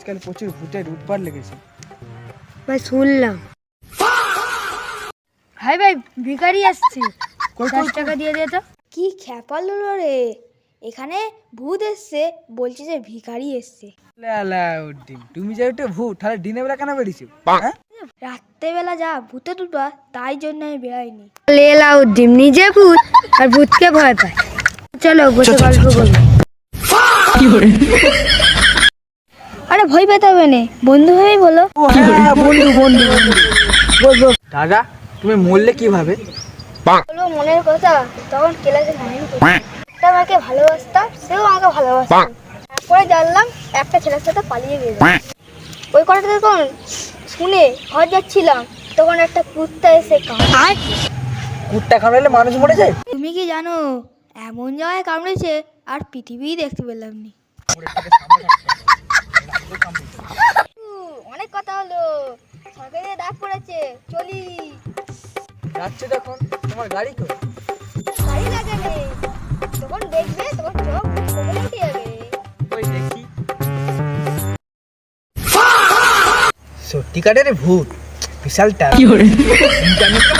আজকাল প্রচুর ভূতের উৎপাত লেগেছে। ভাই শুনলাম। হাই ভাই, ভিখারি আসছে, 10 টাকা দিয়ে দে তো। কি খ্যাপালো রে, এখানে ভূত এসছে, বলছে যে ভিখারি এসছে। আলাউদ্দিন, তুমি যে একটা ভূত, তাহলে দিনের বেলা কেন বেরিয়েছো? হ্যাঁ, রাত্রেবেলা যা ভূতে তুলবা, তাই জন্য আমি বেরাইনি। আলাউদ্দিন নিজে ভূত আর ভূতকে ভয় পায়। চলো বসে গল্প করবো। আরে ভয় পেতে হবে না, বন্ধু ভেবেই বলো। বন্ধু বন্ধু বন্ধু। দাদা, তুমি মরলে কিভাবে? বলো মনের কথা, তখন ক্লাসে নাইন পড়তাম, আমাকে ভালোবাসতাম, সেও আমাকে ভালোবাসতো। তারপরে জানলাম একটা ছেলের সাথে পালিয়ে গেছে। ওই কথাটা তখন শুনে ঘর যাচ্ছিলাম, তখন একটা কুত্তা এসে কামড়ায়। কুত্তা কামড়ালে মানুষ মরে যায়? তুমি কি জানো, এমন জায়গায় কামড়েছে আর পৃথিবীই দেখতে পেলাম নি। অনেক কথা হলো, সরকারে ডাক পড়েছে, চলি। যাচ্ছে তখন, তোমার গাড়ি কো? গাড়ি লাগে রে, তখন দেখবে তোমার চোখ কমে উঠে যাবে। ওই দেখি। সত্যিকারের ভূত, বিশাল টাকা। ইন্টারনেটে